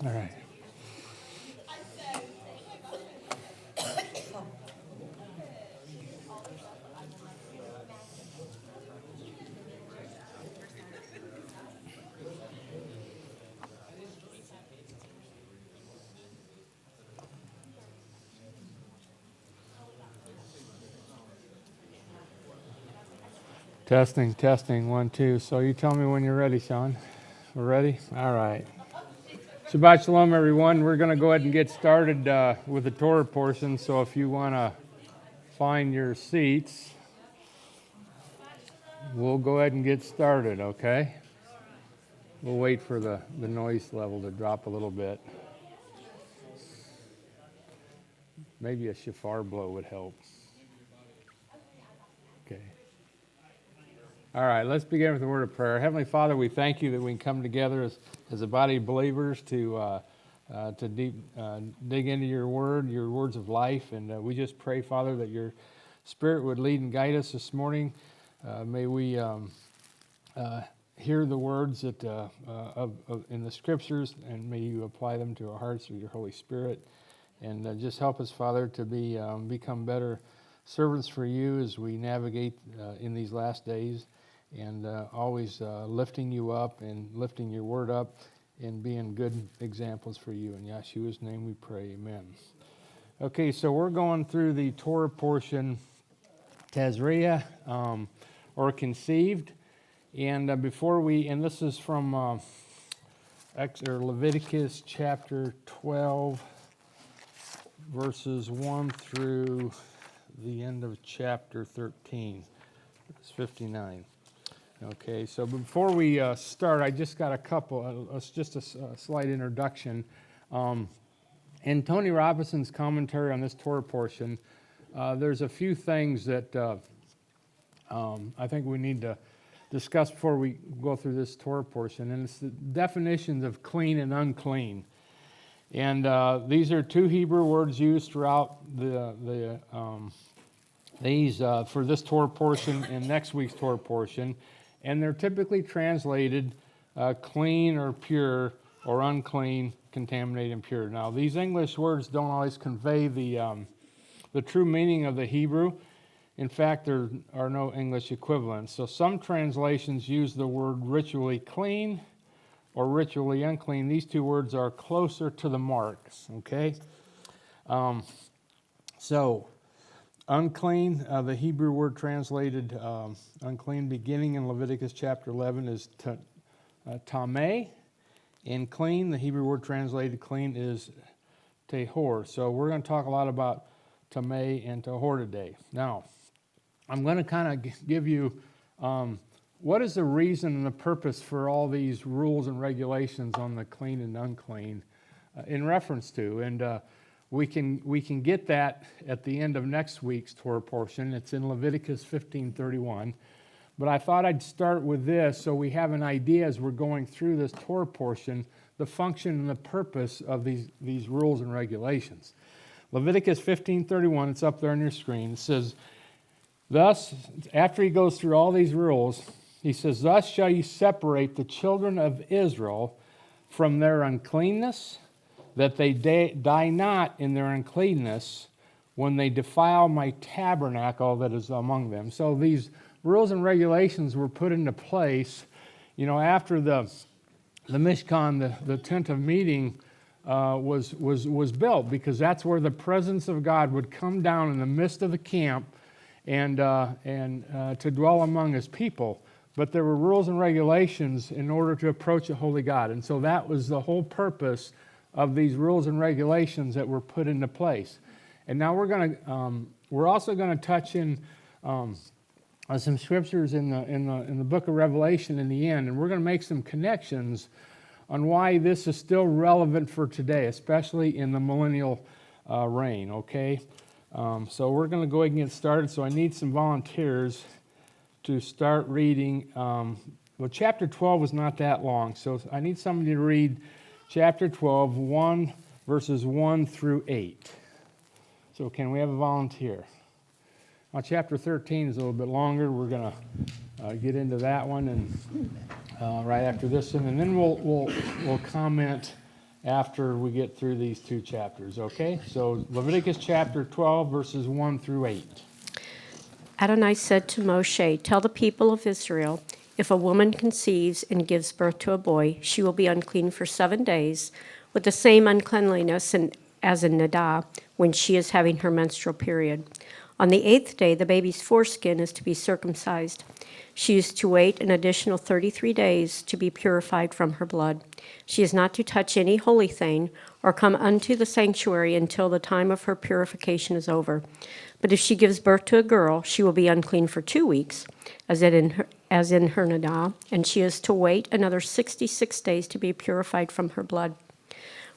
All right. Testing, testing, 1, 2. So you tell me when you're ready, Sean. We're ready? All right. Shabbat Shalom, everyone. We're going to go ahead and get started with the Torah portion. So if you want to find your seats, we'll go ahead and get started, okay? We'll wait for the noise level to drop a little bit. Maybe a shofar blow would help. Okay. All right, let's begin with a word of prayer. Heavenly Father, we thank you that we can come together as a body of believers to dig into your word, your words of life. And we just pray, Father, that your Spirit would lead and guide us this morning. May we hear the words that in the Scriptures, and may you apply them to our hearts through your Holy Spirit. And just help us, Father, to become better servants for you as we navigate in these last days, and always lifting you up and lifting your word up and being good examples for you. In Yeshua's name we pray, amen. Okay, so we're going through the Torah portion, Tazria, or conceived. And and this is from Leviticus chapter 12, verses 1 through the end of chapter 13. It's 59. Okay, so before we start, I just got a couple, just a slight introduction. In Tony Robinson's commentary on this Torah portion, there's a few things that I think we need to discuss before we go through this Torah portion, and it's the definitions of clean and unclean. And these are two Hebrew words used throughout these for this Torah portion and next week's Torah portion, and they're typically translated clean or pure or unclean, contaminated, and pure. Now, these English words don't always convey the true meaning of the Hebrew. In fact, there are no English equivalents. So some translations use the word ritually clean or ritually unclean. These two words are closer to the mark, okay? So, unclean, the Hebrew word translated unclean beginning in Leviticus chapter 11 is tameh, and clean, the Hebrew word translated clean is tehor. So we're going to talk a lot about tameh and tehor today. Now, I'm going to kind of give you what is the reason and the purpose for all these rules and regulations on the clean and unclean in reference to, and we can get that at the end of next week's Torah portion. It's in Leviticus 15:31. But I thought I'd start with this so we have an idea as we're going through this Torah portion, the function and the purpose of these rules and regulations. Leviticus 15:31, it's up there on your screen. It says, thus, after he goes through all these rules, he says, thus shall you separate the children of Israel from their uncleanness, that they die not in their uncleanness when they defile my tabernacle that is among them. So these rules and regulations were put into place, after the Mishkan, the tent of meeting, was built, because that's where the presence of God would come down in the midst of the camp and to dwell among his people. But there were rules and regulations in order to approach a holy God, and so that was the whole purpose of these rules and regulations that were put into place. And now we're also going to touch in some scriptures in the book of Revelation in the end, and we're going to make some connections on why this is still relevant for today, especially in the millennial reign. Okay, so we're going to go ahead and get started. So I need some volunteers to start reading. Well, chapter 12 is not that long, so I need somebody to read chapter 12, verses 1 through 8. So can we have a volunteer? Now, chapter 13 is a little bit longer. We're going to get into that one and right after this one, and then we'll comment after we get through these 2 chapters, okay? So Leviticus chapter 12, verses 1 through 8. Adonai said to Moshe, "Tell the people of Israel, if a woman conceives and gives birth to a boy, she will be unclean for 7 days, with the same uncleanliness as in Nadah when she is having her menstrual period. On the 8th day, the baby's foreskin is to be circumcised. She is to wait an additional 33 days to be purified from her blood. She is not to touch any holy thing or come unto the sanctuary until the time of her purification is over. But if she gives birth to a girl, she will be unclean for 2 weeks, as in her Nadah, and she is to wait another 66 days to be purified from her blood.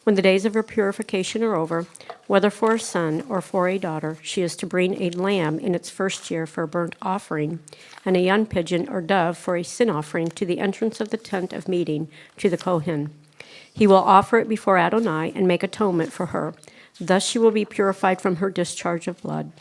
When the days of her purification are over, whether for a son or for a daughter, she is to bring a lamb in its first year for a burnt offering, and a young pigeon or dove for a sin offering to the entrance of the tent of meeting to the Kohen. He will offer it before Adonai and make atonement for her. Thus she will be purified from her discharge of blood.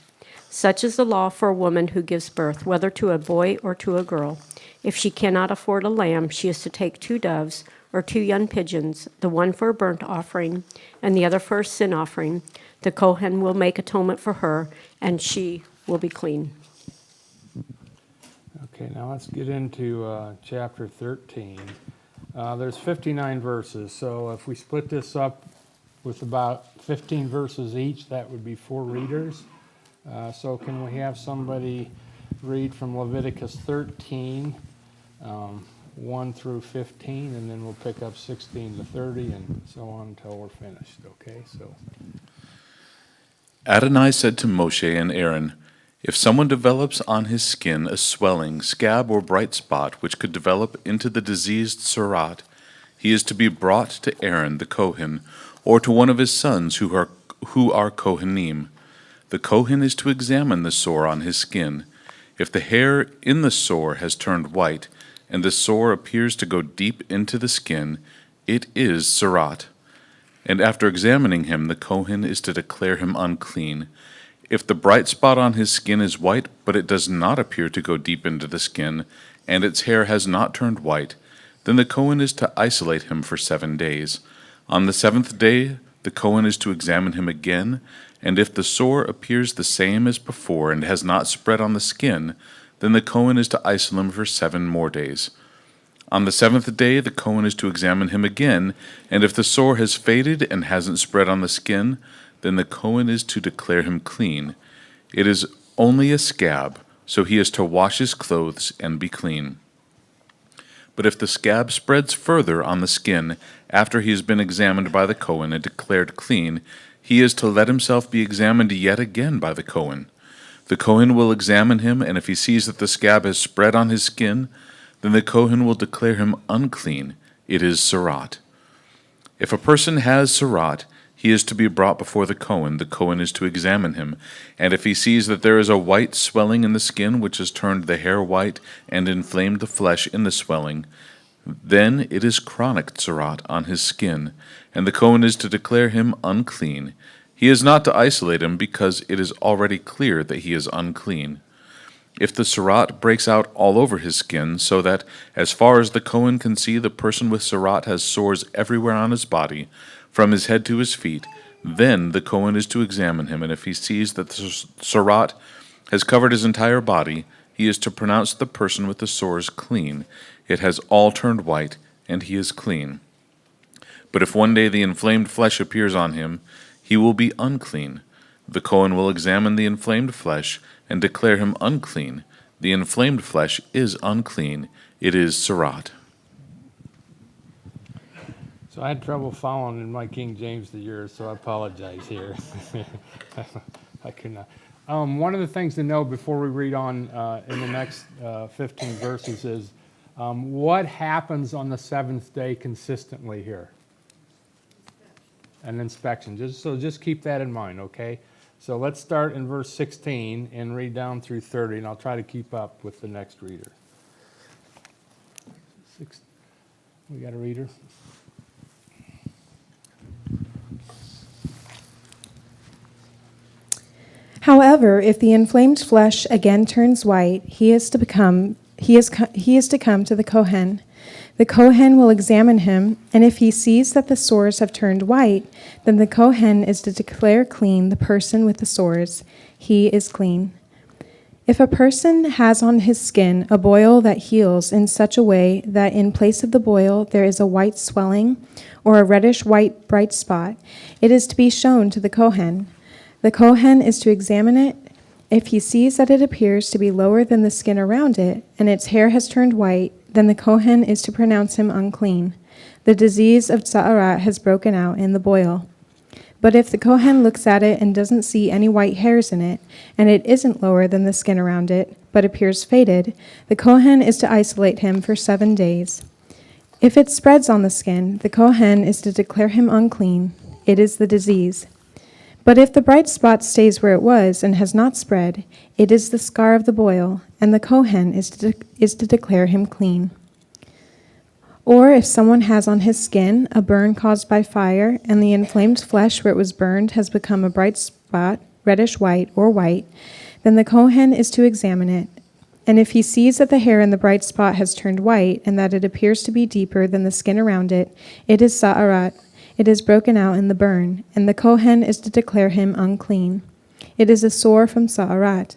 Such is the law for a woman who gives birth, whether to a boy or to a girl. If she cannot afford a lamb, she is to take 2 doves or 2 young pigeons, the one for a burnt offering and the other for a sin offering. The Kohen will make atonement for her, and she will be clean." Okay, now let's get into chapter 13. There's 59 verses, so if we split this up with about 15 verses each, that would be 4 readers. So can we have somebody read from Leviticus 13, 1 through 15, and then we'll pick up 16 to 30 and so on until we're finished, okay? So Adonai said to Moshe and Aaron, "If someone develops on his skin a swelling, scab, or bright spot which could develop into the diseased surat, he is to be brought to Aaron the Kohen, or to one of his sons who are Kohanim. The Kohen is to examine the sore on his skin. If the hair in the sore has turned white, and the sore appears to go deep into the skin, it is surat. And after examining him, the Kohen is to declare him unclean. If the bright spot on his skin is white, but it does not appear to go deep into the skin, and its hair has not turned white, then the Kohen is to isolate him for 7 days. On the 7th day, the Kohen is to examine him again, and if the sore appears the same as before and has not spread on the skin, then the Kohen is to isolate him for 7 more days. On the 7th day, the Kohen is to examine him again, and if the sore has faded and hasn't spread on the skin, then the Kohen is to declare him clean. It is only a scab, so he is to wash his clothes and be clean. But if the scab spreads further on the skin after he has been examined by the Kohen and declared clean, he is to let himself be examined yet again by the Kohen. The Kohen will examine him, and if he sees that the scab has spread on his skin, then the Kohen will declare him unclean. It is surat. If a person has surat, he is to be brought before the Kohen. The Kohen is to examine him, and if he sees that there is a white swelling in the skin which has turned the hair white and inflamed the flesh in the swelling, then it is chronic surat on his skin, and the Kohen is to declare him unclean. He is not to isolate him, because it is already clear that he is unclean. If the surat breaks out all over his skin, so that, as far as the Kohen can see, the person with surat has sores everywhere on his body, from his head to his feet, then the Kohen is to examine him, and if he sees that the surat has covered his entire body, he is to pronounce the person with the sores clean. It has all turned white, and he is clean. But if one day the inflamed flesh appears on him, he will be unclean. The Kohen will examine the inflamed flesh and declare him unclean. The inflamed flesh is unclean. It is surat. So I had trouble following in my King James to yours, so I apologize here. I could not. One of the things to know before we read on in the next 15 verses is what happens on the 7th day consistently here? An inspection. Just keep that in mind, okay? So let's start in verse 16 and read down through 30, and I'll try to keep up with the next reader. We got a reader? However, if the inflamed flesh again turns white, he is to come to the Kohen. The Kohen will examine him, and if he sees that the sores have turned white, then the Kohen is to declare clean the person with the sores. He is clean. If a person has on his skin a boil that heals in such a way that in place of the boil there is a white swelling or a reddish-white bright spot, it is to be shown to the Kohen. The Kohen is to examine it. If he sees that it appears to be lower than the skin around it, and its hair has turned white, then the Kohen is to pronounce him unclean. The disease of Tza'arat has broken out in the boil. But if the Kohen looks at it and doesn't see any white hairs in it, and it isn't lower than the skin around it, but appears faded, the Kohen is to isolate him for 7 days. If it spreads on the skin, the Kohen is to declare him unclean. It is the disease. But if the bright spot stays where it was and has not spread, it is the scar of the boil, and the Kohen is to declare him clean. Or if someone has on his skin a burn caused by fire, and the inflamed flesh where it was burned has become a bright spot, reddish white or white, then the Kohen is to examine it. And if he sees that the hair in the bright spot has turned white, and that it appears to be deeper than the skin around it, it is Tza'arat. It is broken out in the burn, and the Kohen is to declare him unclean. It is a sore from Tza'arat.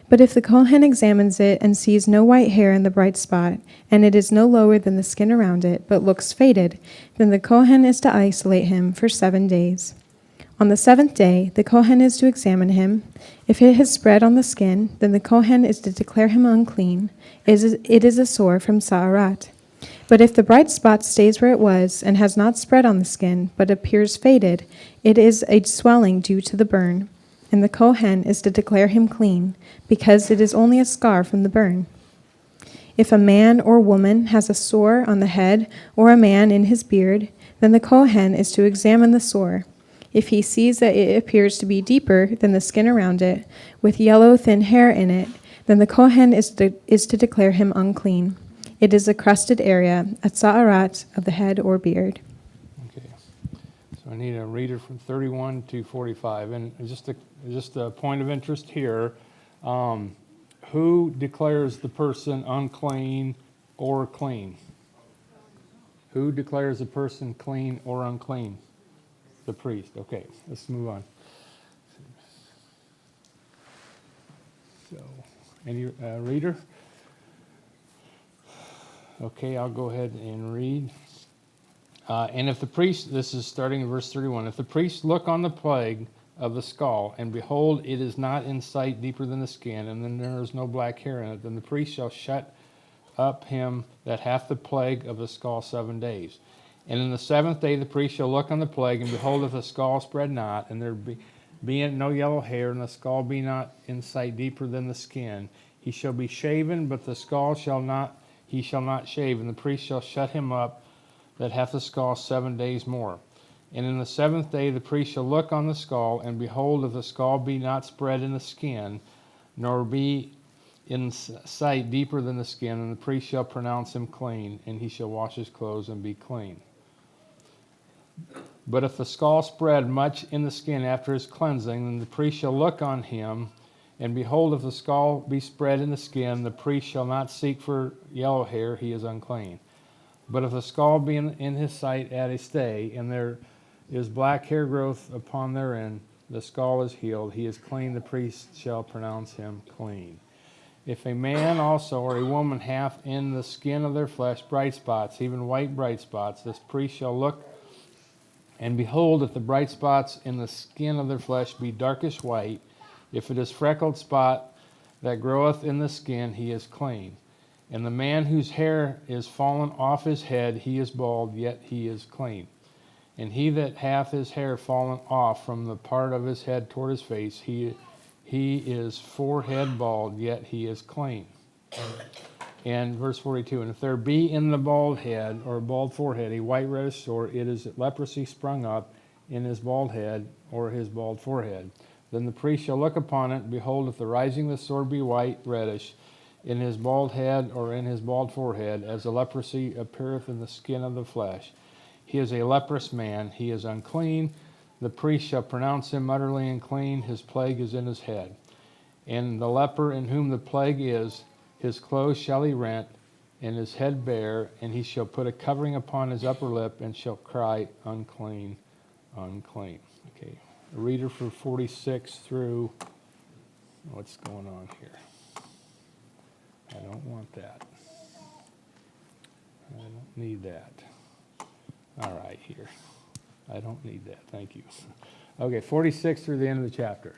But if the Kohen examines it and sees no white hair in the bright spot, and it is no lower than the skin around it, but looks faded, then the Kohen is to isolate him for 7 days. On the 7th day, the Kohen is to examine him. If it has spread on the skin, then the Kohen is to declare him unclean. It is a sore from Tza'arat. But if the bright spot stays where it was and has not spread on the skin, but appears faded, it is a swelling due to the burn. And the Kohen is to declare him clean, because it is only a scar from the burn. If a man or woman has a sore on the head, or a man in his beard, then the Kohen is to examine the sore. If he sees that it appears to be deeper than the skin around it, with yellow thin hair in it, then the Kohen is to declare him unclean. It is a crusted area, a tza'arat of the head or beard. Okay. So I need a reader from 31 to 45. And just a point of interest here, who declares the person unclean or clean? Who declares a person clean or unclean? The priest. Okay, let's move on. So, any reader? Okay, I'll go ahead and read. And if the priest, this is starting in verse 31, if the priest look on the plague of the skull, and behold, it is not in sight deeper than the skin, and then there is no black hair in it, then the priest shall shut up him that hath the plague of the skull 7 days. And in the 7th day the priest shall look on the plague, and behold, if the skull spread not, and there be no yellow hair, and the skull be not in sight deeper than the skin, he shall be shaven, but the skull he shall not shave, and the priest shall shut him up that hath the skull 7 days more. And in the 7th day the priest shall look on the skull, and behold, if the skull be not spread in the skin, nor be in sight deeper than the skin, and the priest shall pronounce him clean, and he shall wash his clothes and be clean. But if the skull spread much in the skin after his cleansing, then the priest shall look on him, and behold, if the skull be spread in the skin, the priest shall not seek for yellow hair, he is unclean. But if the skull be in his sight at a stay, and there is black hair growth upon therein, the skull is healed, he is clean, the priest shall pronounce him clean. If a man also or a woman hath in the skin of their flesh bright spots, even white bright spots, this priest shall look, and behold, if the bright spots in the skin of their flesh be darkish white, if it is freckled spot that groweth in the skin, he is clean. And the man whose hair is fallen off his head, he is bald, yet he is clean. And he that hath his hair fallen off from the part of his head toward his face, he is forehead bald, yet he is clean. And verse 42, and if there be in the bald head or bald forehead a white reddish sore, it is leprosy sprung up in his bald head or his bald forehead. Then the priest shall look upon it, and behold, if the rising of the sore be white reddish in his bald head or in his bald forehead, as the leprosy appeareth in the skin of the flesh, he is a leprous man, he is unclean. The priest shall pronounce him utterly unclean, his plague is in his head. And the leper in whom the plague is, his clothes shall he rent, and his head bare, and he shall put a covering upon his upper lip, and shall cry, unclean, unclean. Okay, a reader for 46 through, what's going on here? I don't want that. I don't need that. All right, here. I don't need that, thank you. Okay, 46 through the end of the chapter.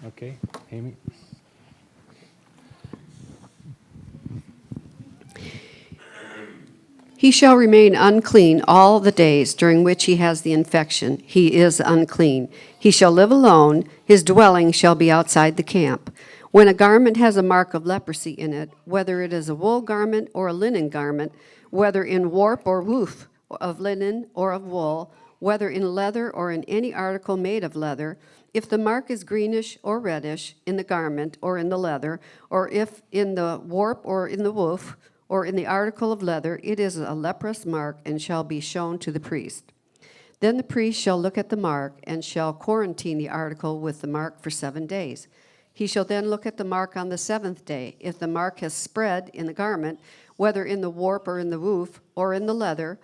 Okay, Amy? He shall remain unclean all the days during which he has the infection. He is unclean. He shall live alone. His dwelling shall be outside the camp. When a garment has a mark of leprosy in it, whether it is a wool garment or a linen garment, whether in warp or woof of linen or of wool, whether in leather or in any article made of leather, if the mark is greenish or reddish in the garment or in the leather, or if in the warp or in the woof, or in the article of leather, it is a leprous mark and shall be shown to the priest. Then the priest shall look at the mark and shall quarantine the article with the mark for 7 days. He shall then look at the mark on the 7th day. If the mark has spread in the garment, whether in the warp or in the woof or in the leather,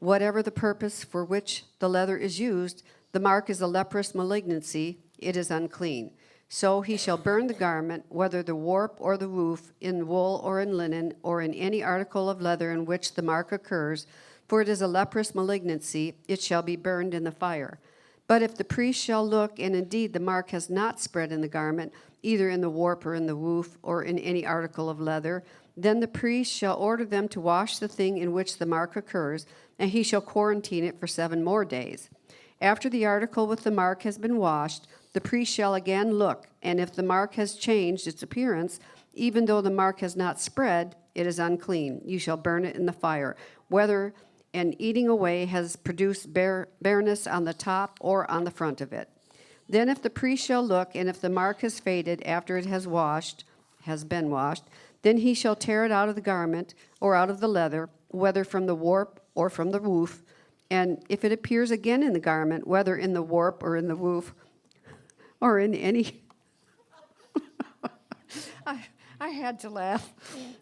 whatever the purpose for which the leather is used, the mark is a leprous malignancy, it is unclean. So he shall burn the garment, whether the warp or the woof, in wool or in linen, or in any article of leather in which the mark occurs, for it is a leprous malignancy, it shall be burned in the fire. But if the priest shall look, and indeed the mark has not spread in the garment, either in the warp or in the woof, or in any article of leather, then the priest shall order them to wash the thing in which the mark occurs, and he shall quarantine it for 7 more days. After the article with the mark has been washed, the priest shall again look, and if the mark has changed its appearance, even though the mark has not spread, it is unclean. You shall burn it in the fire, whether an eating away has produced bareness on the top or on the front of it. Then if the priest shall look, and if the mark has faded after it has been washed, then he shall tear it out of the garment or out of the leather, whether from the warp or from the woof. And if it appears again in the garment, whether in the warp or in the woof, or in any, I had to laugh,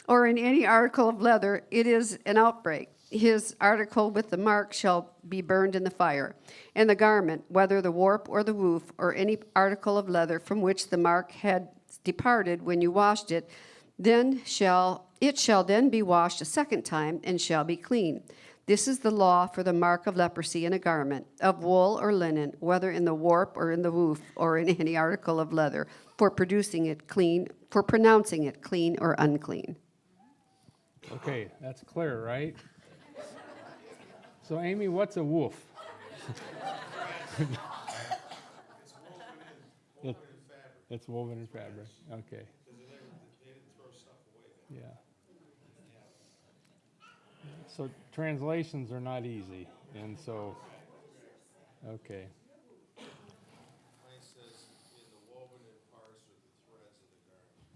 or in any article of leather, it is an outbreak. His article with the mark shall be burned in the fire. And the garment, whether the warp or the woof, or any article of leather from which the mark had departed when you washed it, it shall then be washed a second time and shall be clean. This is the law for the mark of leprosy in a garment, of wool or linen, whether in the warp or in the woof, or in any article of leather, for pronouncing it clean or unclean. Okay, that's clear, right? So, Amy, what's a woof? It's woven in fabric. Okay. Yeah. So translations are not easy, and so, okay.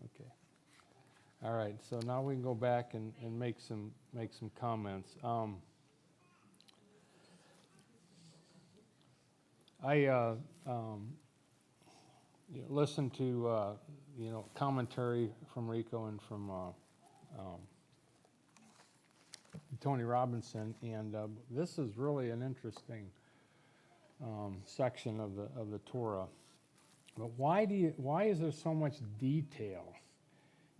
Okay. All right. So now we can go back and make some comments. I listened to commentary from Rico and from Tony Robinson, and this is really an interesting section of the Torah. But why is there so much detail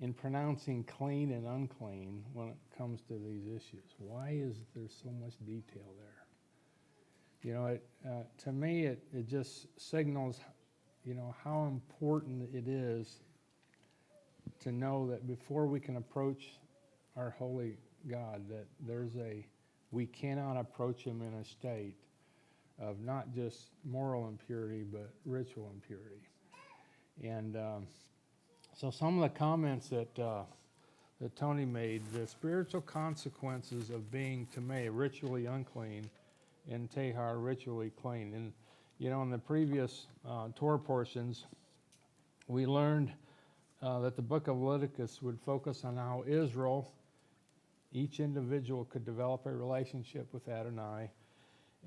in pronouncing clean and unclean when it comes to these issues? Why is there so much detail there? To me, it just signals, how important it is to know that before we can approach our holy God, that we cannot approach him in a state of not just moral impurity, but ritual impurity. And so some of the comments that Tony made, the spiritual consequences of being tamei, ritually unclean, and tehar, ritually clean. And, in the previous Torah portions, we learned that the book of Leviticus would focus on how Israel, each individual, could develop a relationship with Adonai,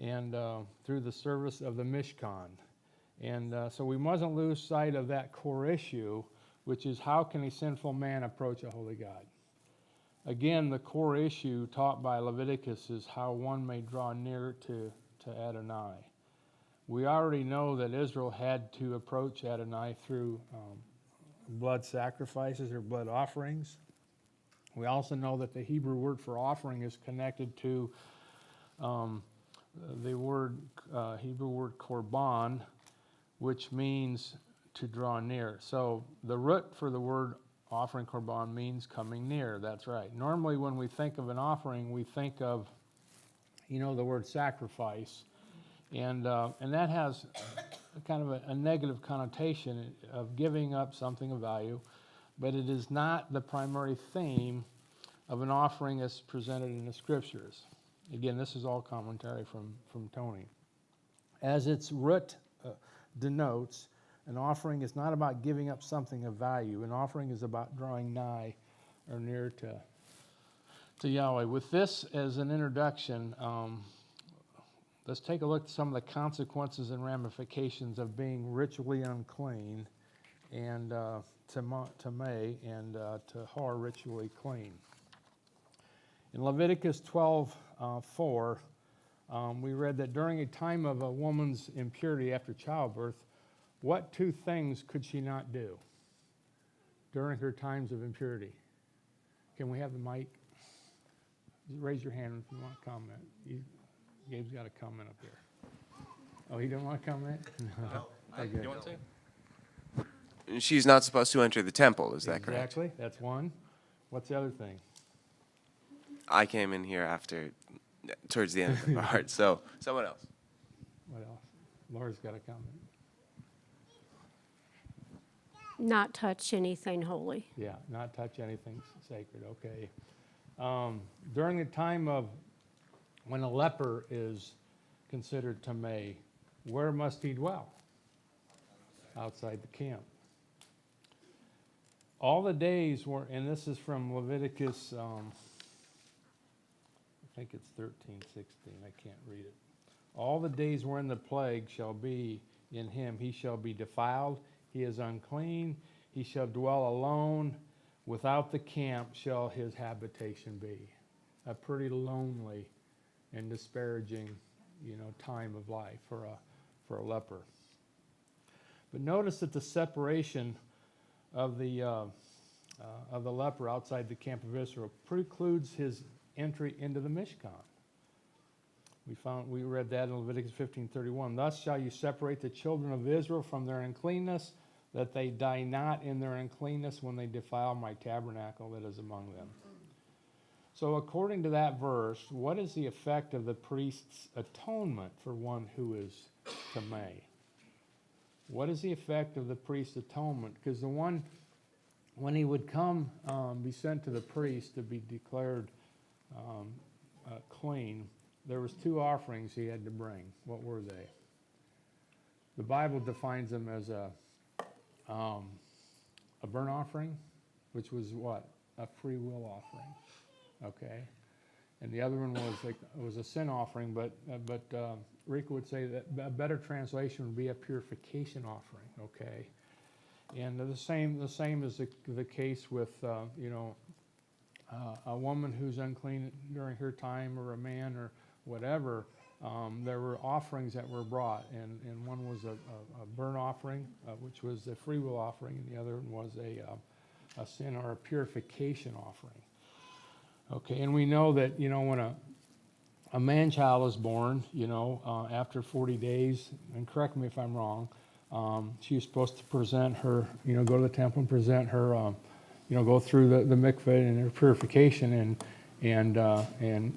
and through the service of the Mishkan. And so we mustn't lose sight of that core issue, which is how can a sinful man approach a holy God? again, the core issue taught by Leviticus is how one may draw near to Adonai. We already know that Israel had to approach Adonai through blood sacrifices or blood offerings. We also know that the Hebrew word for offering is connected to the Hebrew word korban, which means to draw near. So the root for the word offering, korban, means coming near. That's right. Normally when we think of an offering, we think of, the word sacrifice. And that has kind of a negative connotation of giving up something of value, but it is not the primary theme of an offering as presented in the Scriptures. Again, this is all commentary from Tony. As its root denotes, an offering is not about giving up something of value. An offering is about drawing nigh or near to Yahweh. With this as an introduction, let's take a look at some of the consequences and ramifications of being ritually unclean and tamei and tahor, ritually clean. In Leviticus 12:4, we read that during a time of a woman's impurity after childbirth, what two things could she not do during her times of impurity? Can we have the mic? Raise your hand if you want to comment. Gabe's got a comment up here. Oh, he don't want to comment? No. Okay. You want to? She's not supposed to enter the temple, is that correct? Exactly. That's one. What's the other thing? I came in here towards the end of the part, so someone else. What else? Laura's got a comment. Not touch anything holy. Yeah, not touch anything sacred. Okay. During the time of when a leper is considered tamei, where must he dwell? Outside the camp. All the days were, and this is from Leviticus, I think it's 13:16. I can't read it. All the days wherein the plague shall be in him, he shall be defiled. He is unclean. He shall dwell alone. Without the camp shall his habitation be. A pretty lonely and disparaging, time of life for a leper. But notice that the separation of the leper outside the camp of Israel precludes his entry into the Mishkan. We read that in Leviticus 15:31. Thus shall you separate the children of Israel from their uncleanness, that they die not in their uncleanness when they defile my tabernacle that is among them. So according to that verse, what is the effect of the priest's atonement for one who is tamei? What is the effect of the priest's atonement? Because the one, when he would come, be sent to the priest to be declared clean, there was two offerings he had to bring. What were they? The Bible defines them as a burnt offering, which was what? A free will offering. Okay, and the other one was a sin offering, but Rika would say that a better translation would be a purification offering. Okay, and the same is the case with a woman who's unclean during her time, or a man, or whatever. There were offerings that were brought, and one was a burnt offering, which was a free will offering, and the other one was a sin or a purification offering. Okay, and we know that, when a man-child is born, after 40 days, and correct me if I'm wrong, she was supposed to present her, go to the temple and present her, go through the mikveh and her purification and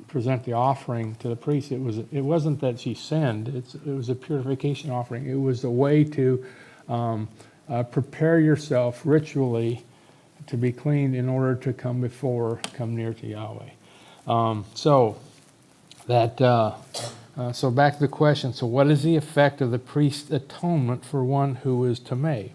present the offering to the priest. It wasn't that she sinned. It was a purification offering. It was a way to prepare yourself ritually to be clean in order to come near to Yahweh. So back to the question. So what is the effect of the priest's atonement for one who is tamei?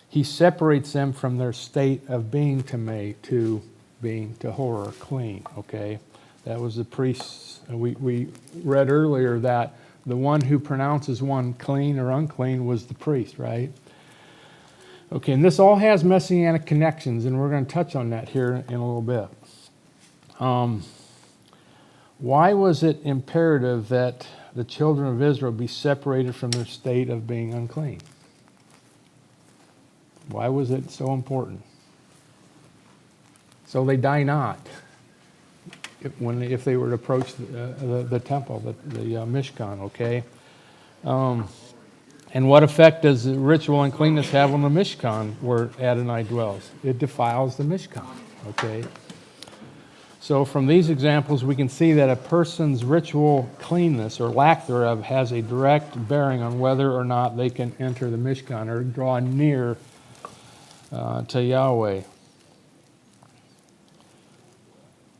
He separates them from their state of being tamei to being tahor, clean. Okay, that was the priest's. We read earlier that the one who pronounces one clean or unclean was the priest, right? Okay, and this all has messianic connections, and we're going to touch on that here in a little bit. Why was it imperative that the children of Israel be separated from their state of being unclean? Why was it so important? So they die not if they were to approach the temple, the Mishkan, okay? And what effect does the ritual uncleanness have on the Mishkan where Adonai dwells? It defiles the Mishkan, okay? So from these examples, we can see that a person's ritual cleanness or lack thereof has a direct bearing on whether or not they can enter the Mishkan or draw near to Yahweh.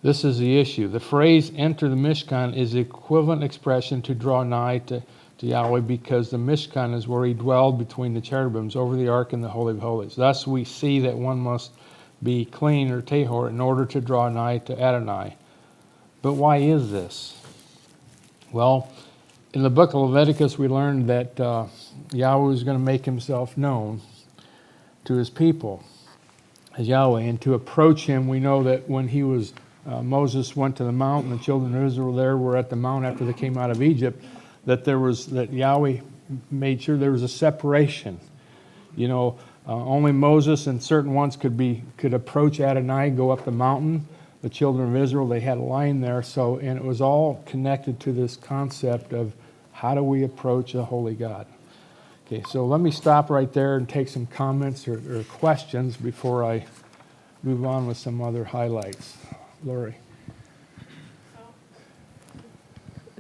This is the issue. The phrase enter the Mishkan is the equivalent expression to draw nigh to Yahweh, because the Mishkan is where he dwelled between the cherubims over the ark and the Holy of Holies. Thus we see that one must be clean or tahor in order to draw nigh to Adonai. But why is this? Well, in the book of Leviticus we learned that Yahweh was going to make himself known to his people as Yahweh. And to approach him, we know that when he was Moses went to the mountain, the children of Israel there were at the mount after they came out of Egypt, that Yahweh made sure there was a separation. You know, only Moses and certain ones could approach Adonai, go up the mountain. The children of Israel, they had a line there. So, and it was all connected to this concept of how do we approach a holy God. Okay, so let me stop right there and take some comments or questions before I move on with some other highlights. Lori.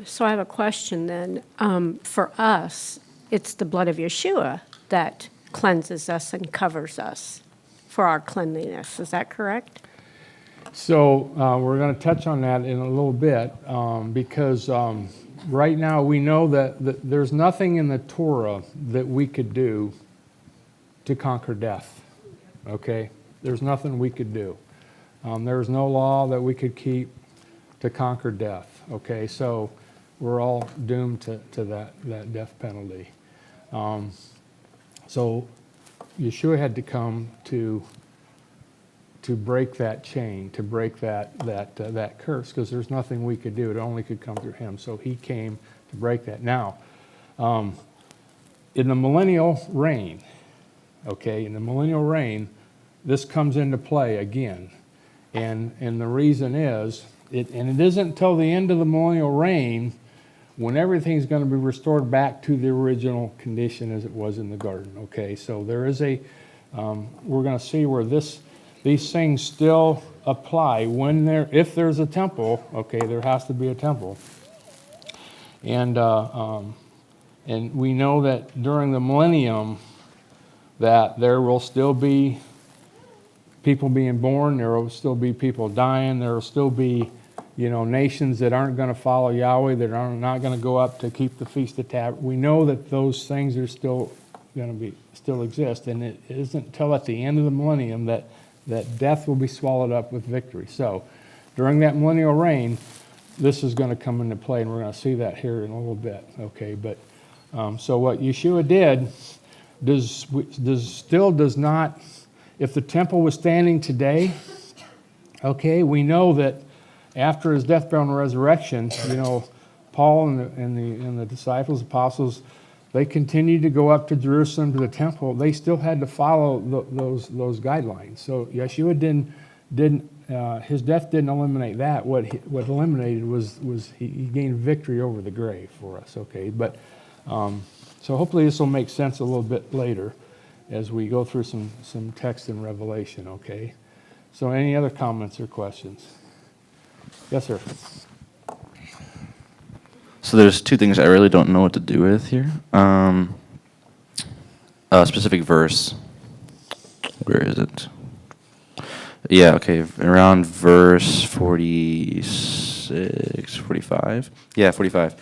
So I have a question then. For us, it's the blood of Yeshua that cleanses us and covers us for our cleanliness. Is that correct? So we're going to touch on that in a little bit because right now we know that there's nothing in the Torah that we could do to conquer death. Okay? There's nothing we could do. There's no law that we could keep to conquer death. Okay? So we're all doomed to that death penalty. So Yeshua had to come to break that chain, to break that curse, because there's nothing we could do. It only could come through him. So he came to break that. Now, in the millennial reign, this comes into play again. And the reason is, it isn't until the end of the millennial reign when everything's going to be restored back to the original condition as it was in the garden. Okay, so there is we're going to see where these things still apply if there's a temple. Okay, there has to be a temple, and we know that during the millennium that there will still be people being born, there will still be people dying, there will still be nations that aren't going to follow Yahweh, that are not going to go up to keep the Feast of Tabernacles. We know that those things are still going to still exist, and it isn't until at the end of the millennium that death will be swallowed up with victory. So during that millennial reign, this is going to come into play, and we're going to see that here in a little bit. Okay, but so what Yeshua did does not. If the temple was standing today, okay, we know that after his death, burial, and resurrection, Paul and the disciples, apostles, they continued to go up to Jerusalem to the temple. They still had to follow those guidelines. So Yeshua didn't his death didn't eliminate that. What eliminated was he gained victory over the grave for us. Okay, but so hopefully this will make sense a little bit later as we go through some text in Revelation. Okay, so any other comments or questions? Yes, sir. So there's two things I really don't know what to do with here. A specific verse. Where is it? Yeah, okay, around verse 46, 45. Yeah, 45.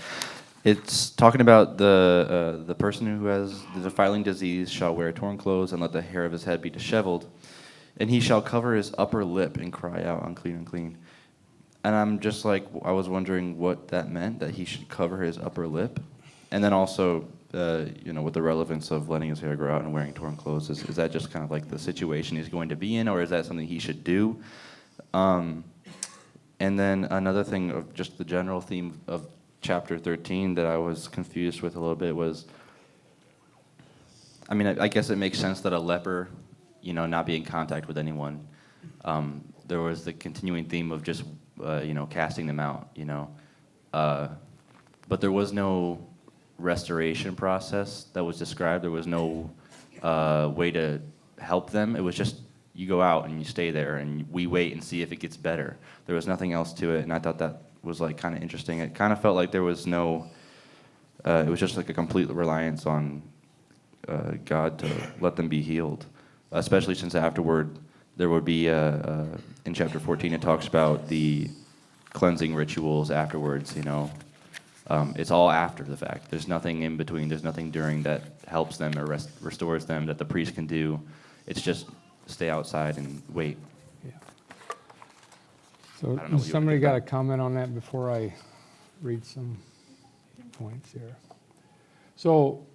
It's talking about the person who has the defiling disease shall wear torn clothes and let the hair of his head be disheveled, and he shall cover his upper lip and cry out, unclean, unclean. And I'm just like, I was wondering what that meant, that he should cover his upper lip. And then also, with the relevance of letting his hair grow out and wearing torn clothes, is that just kind of like the situation he's going to be in, or is that something he should do? And then another thing of just the general theme of chapter 13 that I was confused with a little bit was, I mean, I guess it makes sense that a leper, not be in contact with anyone. There was the continuing theme of just, casting them out, but there was no restoration process that was described. There was no way to help them. It was just you go out and you stay there, and we wait and see if it gets better. There was nothing else to it, and I thought that was like kind of interesting. It kind of felt like there was no. It was just like a complete reliance on God to let them be healed, especially since afterward there would be in chapter 14 it talks about the cleansing rituals afterwards. It's all after the fact. There's nothing in between. There's nothing during that helps them or restores them that the priest can do. It's just stay outside and wait. Yeah. I don't know So what you somebody would got do. a comment on that before I read some points here? So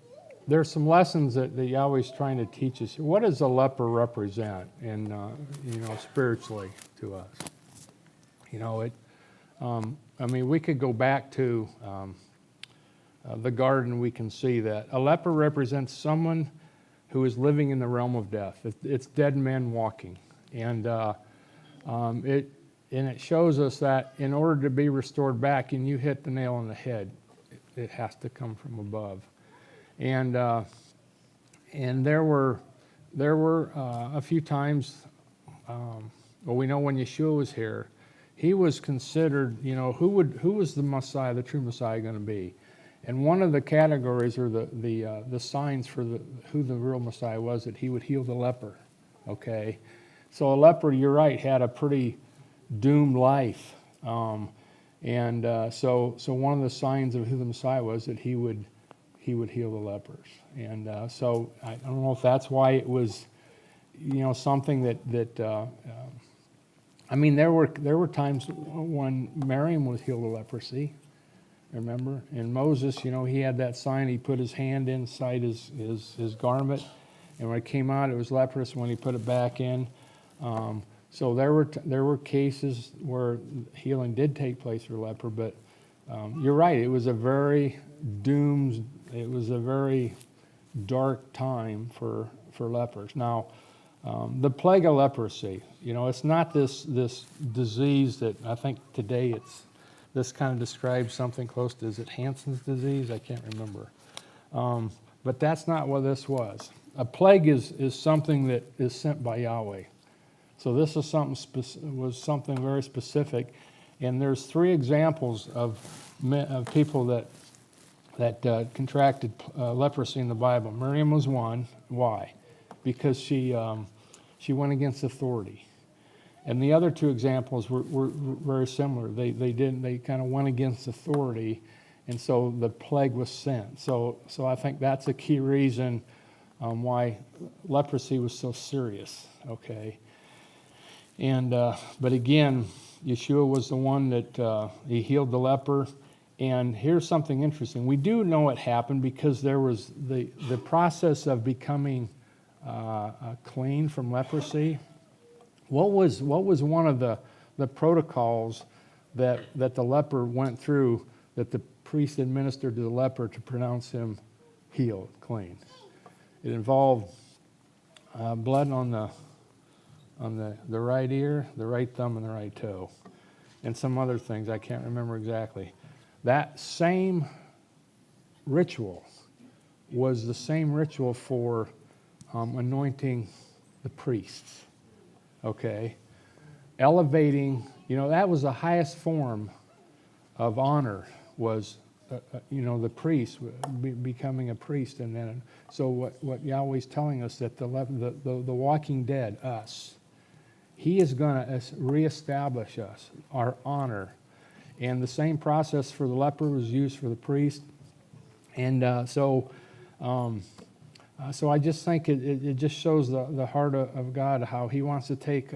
there's some lessons that Yahweh's trying to teach us. What does a leper represent in, spiritually to us? We could go back to the garden. We can see that a leper represents someone who is living in the realm of death. It's dead men walking, and it shows us that in order to be restored back, and you hit the nail on the head, it has to come from above. And there were a few times. We know when Yeshua was here, he was considered. Who was the Messiah, the true Messiah, going to be? And one of the categories or the signs for who the real Messiah was, that he would heal the leper. Okay, so a leper, you're right, had a pretty doomed life, so one of the signs of who the Messiah was that he would heal the lepers. And so I don't know if that's why it was, something that there were times when Miriam was healed of leprosy. Remember? And Moses, he had that sign. He put his hand inside his garment, and when it came out, it was leprous. When he put it back in, so there were cases where healing did take place for leper. But you're right. It was a very doomed. It was a very dark time for lepers. Now, the plague of leprosy. It's not this disease that I think today it's. This kind of describes something close to, is it Hansen's disease? I can't remember. But that's not what this was. A plague is something that is sent by Yahweh. So this is was something very specific. And there's 3 examples of people that contracted leprosy in the Bible. Miriam was one. Why? Because she went against authority. And the other 2 examples were very similar. They kind of went against authority, and so the plague was sent. So I think that's a key reason why leprosy was so serious. Okay. And but again, Yeshua was the one that he healed the leper. And here's something interesting. We do know it happened because there was the process of becoming clean from leprosy. What was one of the protocols that the leper went through, that the priest administered to the leper to pronounce him healed, clean? It involved blood on the right ear, the right thumb, and the right toe, and some other things I can't remember exactly. That same ritual was the same ritual for anointing the priests. Okay, elevating, that was the highest form of honor, was, the priest becoming a priest. And then, so what Yahweh's telling us, that the walking dead, us, he is going to reestablish us, our honor. And the same process for the leper was used for the priest. And so I just think it just shows the heart of God, how he wants to take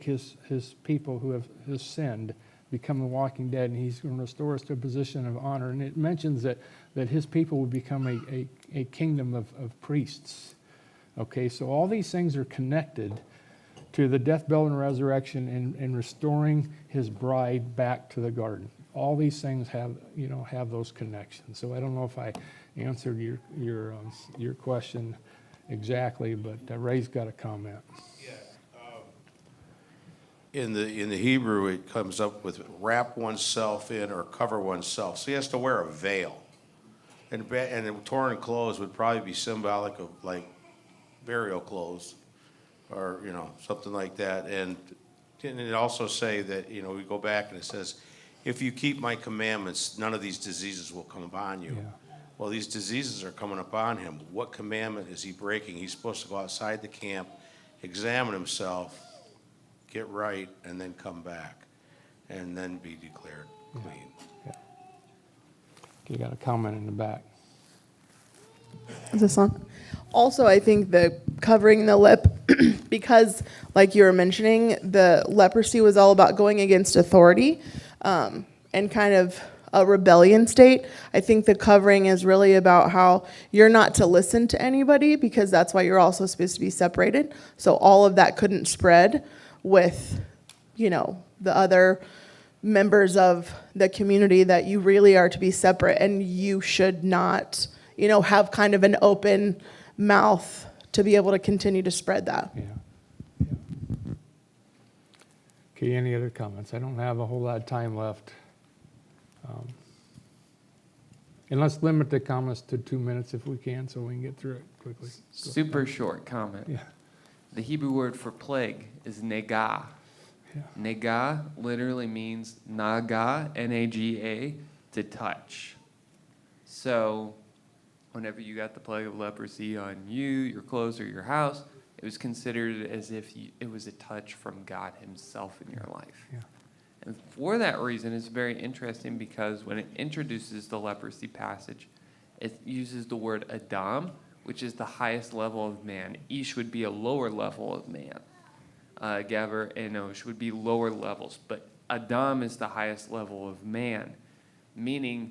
his people who have sinned, become the walking dead, and he's going to restore us to a position of honor. And it mentions that his people would become a kingdom of priests. Okay, so all these things are connected to the death, burial, and resurrection, and restoring his bride back to the garden. All these things have those connections. So I don't know if I answered your question exactly, but Ray's got a comment. In the Hebrew, it comes up with wrap oneself in or cover oneself. So he has to wear a veil. And torn clothes would probably be symbolic of like burial clothes or, something like that. And it also say that, we go back and it says, if you keep my commandments, none of these diseases will come upon you. Yeah. Well, these diseases are coming upon him. What commandment is he breaking? He's supposed to go outside the camp, examine himself, get right, and then come back, and then be declared clean. You got a comment in the back. Is this on? Also, I think the covering the lip, because like you were mentioning, the leprosy was all about going against authority and kind of a rebellion state. I think the covering is really about how you're not to listen to anybody because that's why you're also supposed to be separated. So all of that couldn't spread with, the other members of the community, that you really are to be separate and you should not, have kind of an open mouth to be able to continue to spread that. Yeah. Okay, any other comments? I don't have a whole lot of time left. And let's limit the comments to 2 minutes if we can, so we can get through it quickly. Super short comment. Yeah. The Hebrew word for plague is negah. Yeah. Negah literally means naga, N-A-G-A, to touch. So whenever you got the plague of leprosy on you, your clothes, or your house, it was considered as if it was a touch from God himself in your life. Yeah. And for that reason, it's very interesting because when it introduces the leprosy passage, it uses the word Adam, which is the highest level of man. Ish would be a lower level of man. Gaver and Enosh would be lower levels. But Adam is the highest level of man, meaning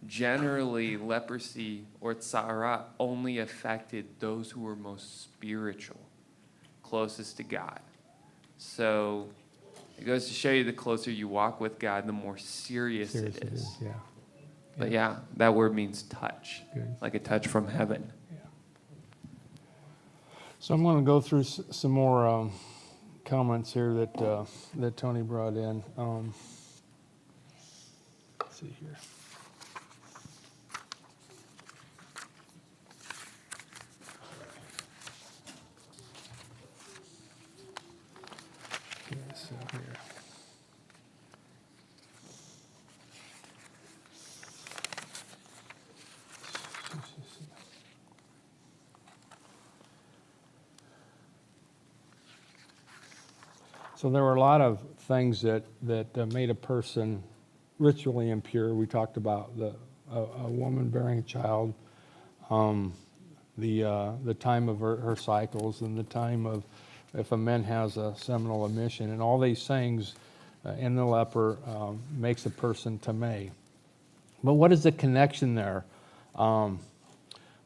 generally leprosy or tzara only affected those who were most spiritual, closest to God. So it goes to show you the closer you walk with God, the more serious it is. Yeah. But yeah, that word means touch, Good. like a touch from heaven. So I'm going to go through some more comments here that Tony brought in. Let's see here. Okay, so here. So there were a lot of things that made a person ritually impure. We talked about a woman bearing a child, the time of her cycles, and the time of if a man has a seminal emission, and all these things in the leper makes a person tamei. But what is the connection there?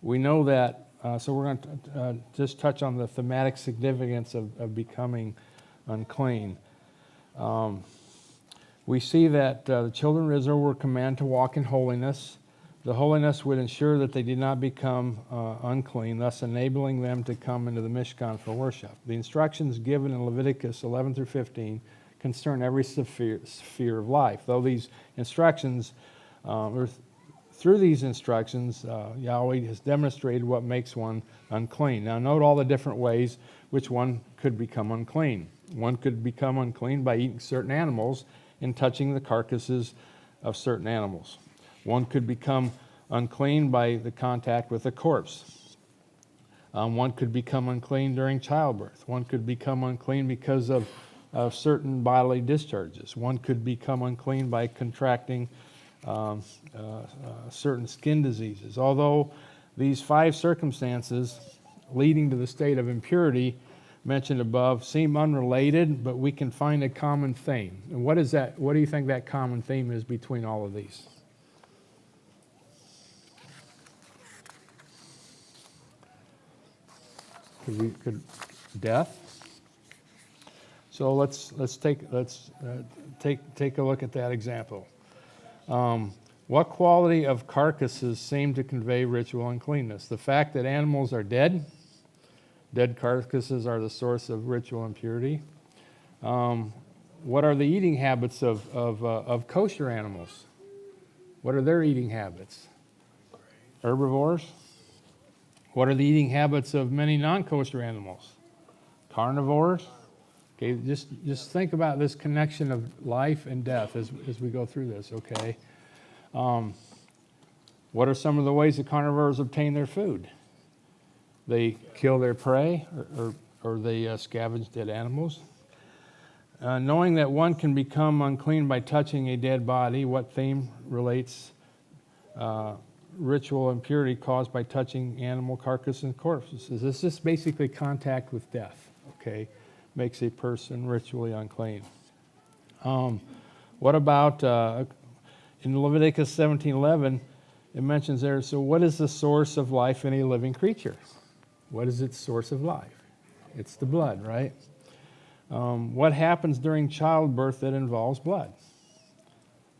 We know that, so we're going to just touch on the thematic significance of becoming unclean. We see that the children of Israel were commanded to walk in holiness. The holiness would ensure that they did not become unclean, thus enabling them to come into the Mishkan for worship. The instructions given in Leviticus 11 through 15 concern every sphere of life. Though these instructions, through these instructions, Yahweh has demonstrated what makes one unclean. Now note all the different ways which one could become unclean. One could become unclean by eating certain animals and touching the carcasses of certain animals. One could become unclean by the contact with a corpse. One could become unclean during childbirth. One could become unclean because of certain bodily discharges. One could become unclean by contracting certain skin diseases. Although these 5 circumstances leading to the state of impurity mentioned above seem unrelated, but we can find a common theme. And what is that? What do you think that common theme is between all of these? Could death? So let's take a look at that example. What quality of carcasses seem to convey ritual uncleanness? The fact that animals are dead. Dead carcasses are the source of ritual impurity. What are the eating habits of kosher animals? What are their eating habits? Herbivores. What are the eating habits of many non-kosher animals? Carnivores. Okay, just think about this connection of life and death as we go through this, okay? What are some of the ways that carnivores obtain their food? They kill their prey, or they scavenge dead animals. Knowing that one can become unclean by touching a dead body, what theme relates ritual impurity caused by touching animal carcasses and corpses? This is basically contact with death, okay? Makes a person ritually unclean. What about in Leviticus 17:11? It mentions there. So, what is the source of life in a living creature? What is its source of life? It's the blood, right? What happens during childbirth that involves blood?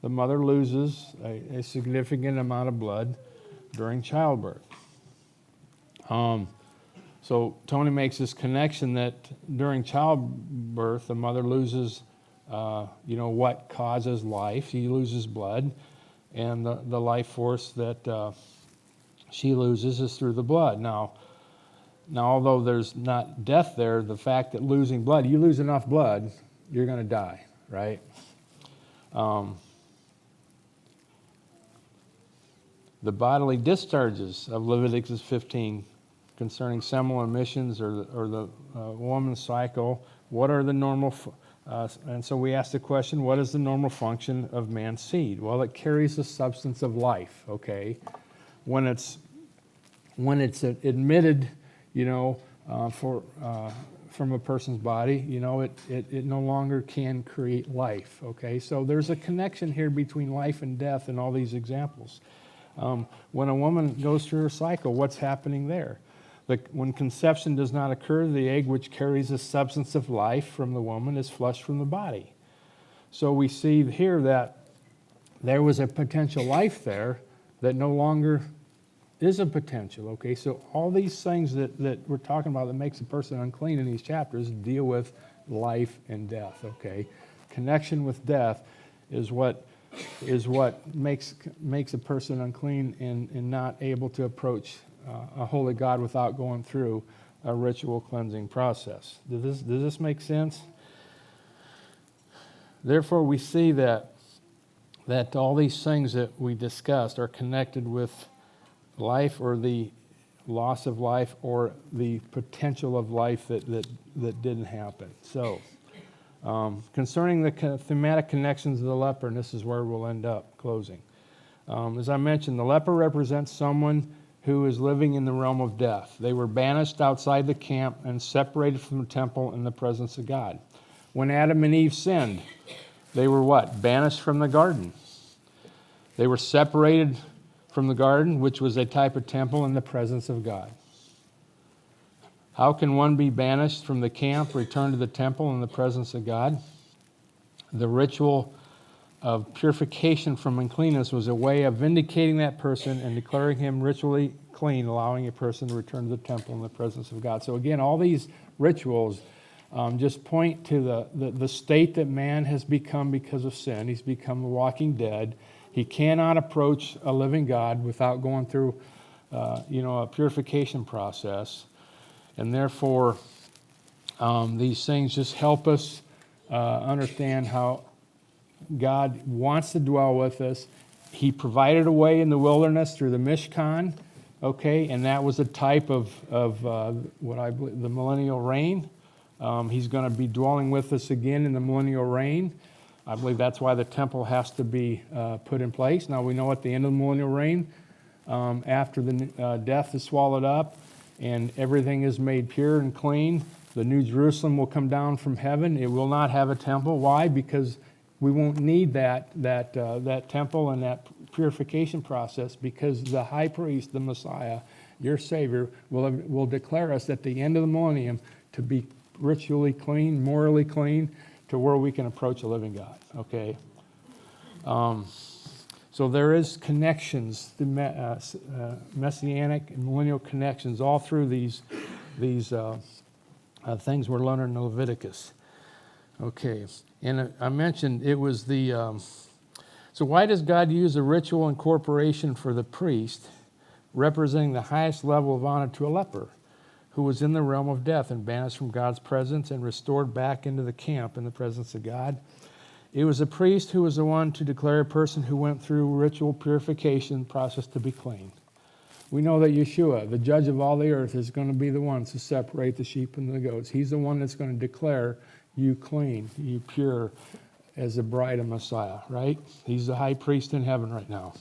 The mother loses a significant amount of blood during childbirth. So Tony makes this connection that during childbirth, the mother loses, what causes life. She loses blood, and the life force that she loses is through the blood. Now, although there's not death there, the fact that losing blood, you lose enough blood, you're going to die, right? The bodily discharges of Leviticus 15 concerning seminal emissions or the woman's cycle, what are the normal, and so we ask the question, what is the normal function of man's seed? Well, it carries the substance of life, okay? When it's admitted, from a person's body, it no longer can create life, okay? So there's a connection here between life and death in all these examples. When a woman goes through her cycle, what's happening there? When conception does not occur, the egg which carries the substance of life from the woman is flushed from the body. So we see here that there was a potential life there that no longer is a potential, okay? So all these things that we're talking about that makes a person unclean in these chapters deal with life and death, okay? Connection with death is what makes a person unclean and not able to approach a holy God without going through a ritual cleansing process. Does this make sense? Therefore, we see that all these things that we discussed are connected with life or the loss of life or the potential of life that didn't happen. So, concerning the thematic connections of the leper, and this is where we'll end up closing. As I mentioned, the leper represents someone who is living in the realm of death. They were banished outside the camp and separated from the temple in the presence of God. When Adam and Eve sinned, they were what? Banished from the garden. They were separated from the garden, which was a type of temple in the presence of God. How can one be banished from the camp, return to the temple in the presence of God? The ritual of purification from uncleanness was a way of vindicating that person and declaring him ritually clean, allowing a person to return to the temple in the presence of God. So again, all these rituals just point to the state that man has become because of sin. He's become a walking dead. He cannot approach a living God without going through, a purification process. And therefore, these things just help us understand how God wants to dwell with us. He provided a way in the wilderness through the Mishkan, okay, and that was a type of what I believe the millennial reign. He's going to be dwelling with us again in the millennial reign. I believe that's why the temple has to be put in place. Now we know at the end of the millennial reign, after the death is swallowed up and everything is made pure and clean, the New Jerusalem will come down from heaven. It will not have a temple. Why? Because we won't need that temple and that purification process, because the high priest, the Messiah, your Savior, will declare us at the end of the millennium to be ritually clean, morally clean, to where we can approach a living God, okay? So there is connections, the messianic and millennial connections all through these things we're learning in Leviticus. Okay, and I mentioned it was the, so why does God use a ritual incorporation for the priest, representing the highest level of honor to a leper, who was in the realm of death and banished from God's presence and restored back into the camp in the presence of God? It was a priest who was the one to declare a person who went through ritual purification process to be clean. We know that Yeshua, the judge of all the earth, is going to be the one to separate the sheep and the goats. He's the one that's going to declare you clean, you pure, as a bride of Messiah, right? He's the high priest in heaven right now.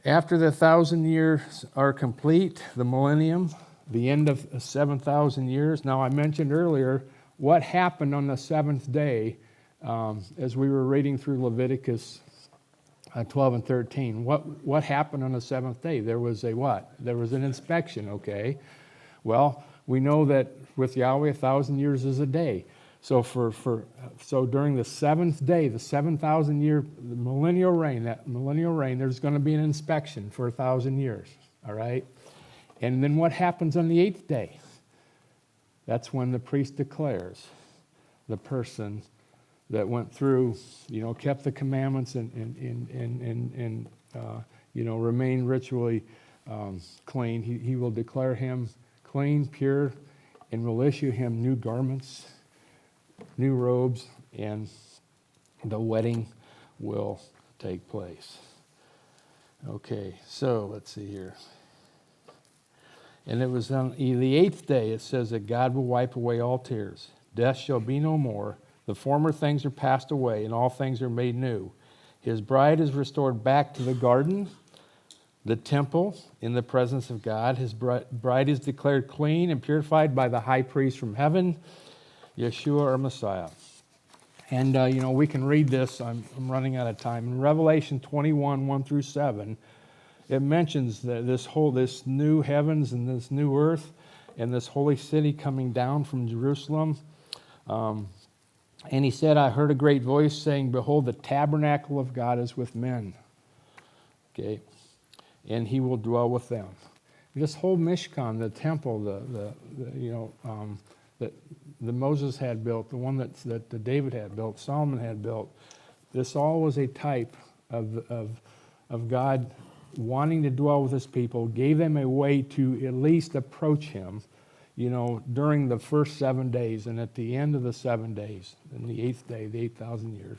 After the 1,000 years are complete, the millennium, the end of 7,000 years. Now, I mentioned earlier what happened on the seventh day as we were reading through Leviticus 12 and 13. What happened on the seventh day? There was a what? There was an inspection, okay? Well, we know that with Yahweh, 1,000 years is a day. So so during the seventh day, the 7,000 year millennial reign, there's going to be an inspection for 1,000 years, all right? And then what happens on the eighth day? That's when the priest declares the person that went through, kept the commandments and remained ritually clean. He will declare him clean, pure, and will issue him new garments, new robes, and the wedding will take place. Okay, so let's see here. And it was on the eighth day, it says that God will wipe away all tears. Death shall be no more. The former things are passed away, and all things are made new. His bride is restored back to the garden, the temple, in the presence of God. His bride is declared clean and purified by the high priest from heaven, Yeshua or Messiah. And, we can read this. I'm running out of time. In Revelation 21, 1 through 7, it mentions that this new heavens and this new earth and this holy city coming down from Jerusalem. And he said, I heard a great voice saying, behold, the tabernacle of God is with men. Okay. And he will dwell with them. This whole Mishkan, the temple, that Moses had built, the one that David had built, Solomon had built, this all was a type of God wanting to dwell with his people, gave them a way to at least approach him, during the first 7 days. And at the end of the 7 days, in the eighth day, the 8,000 years,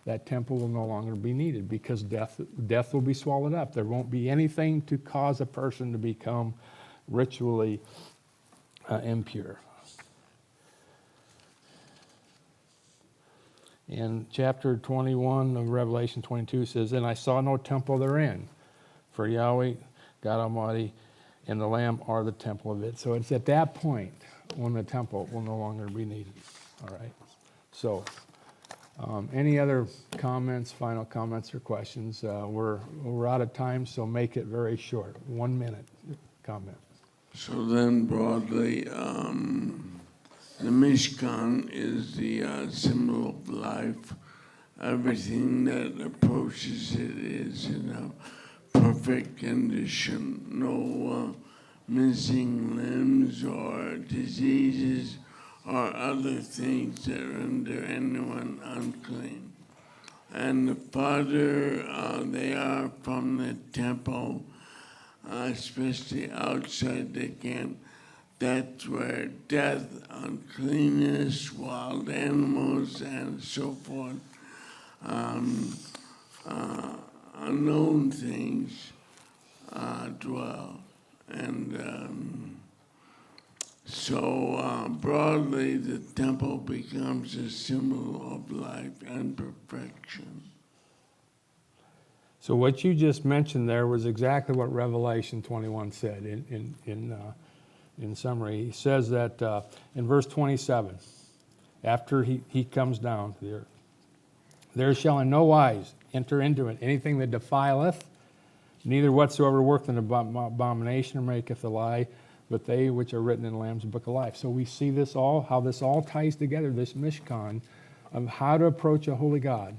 that temple will no longer be needed because death will be swallowed up. There won't be anything to cause a person to become ritually impure. In chapter 21 of Revelation 22 says, and I saw no temple therein, for Yahweh, God Almighty, and the Lamb are the temple of it. So it's at that point when the temple will no longer be needed. All right. So any other comments, final comments or questions? We're out of time, so make it very short. 1 minute comment. So then broadly, the Mishkan is the symbol of life. Everything that approaches it is in a perfect condition. No missing limbs or diseases or other things that render anyone unclean. And the farther they are from the temple, especially outside the camp, that's where death, uncleanness, wild animals, and so forth, unknown things dwell. And so broadly, the temple becomes a symbol of life and perfection. So what you just mentioned there was exactly what Revelation 21 said in summary. He says that in verse 27, after he comes down to the earth, there shall in no wise enter into it anything that defileth, neither whatsoever worketh an abomination or maketh a lie, but they which are written in the Lamb's Book of Life. So we see this all, how this all ties together, this mishkan of how to approach a holy God,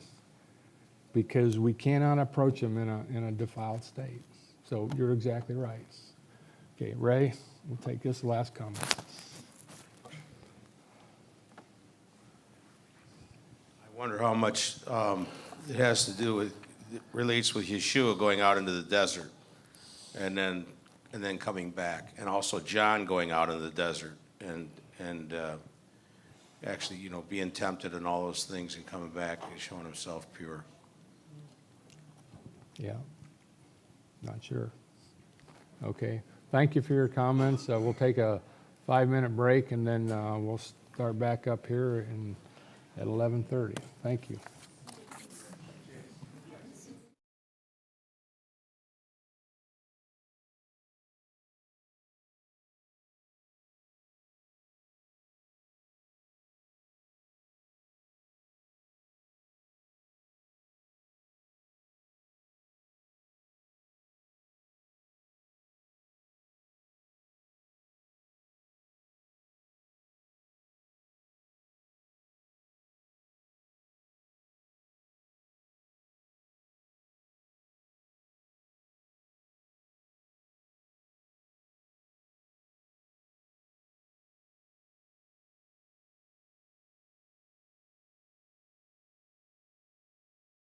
because we cannot approach him in a defiled state. So you're exactly right. Okay, Ray, we'll take this last comment. I wonder how much it has to do with, it relates with Yeshua going out into the desert and then coming back, and also John going out into the desert and actually, you know, being tempted and all those things and coming back and showing himself pure. Yeah, not sure. Okay, thank you for your comments. We'll take a 5-minute break, and then we'll start back up here at 11:30. Thank you.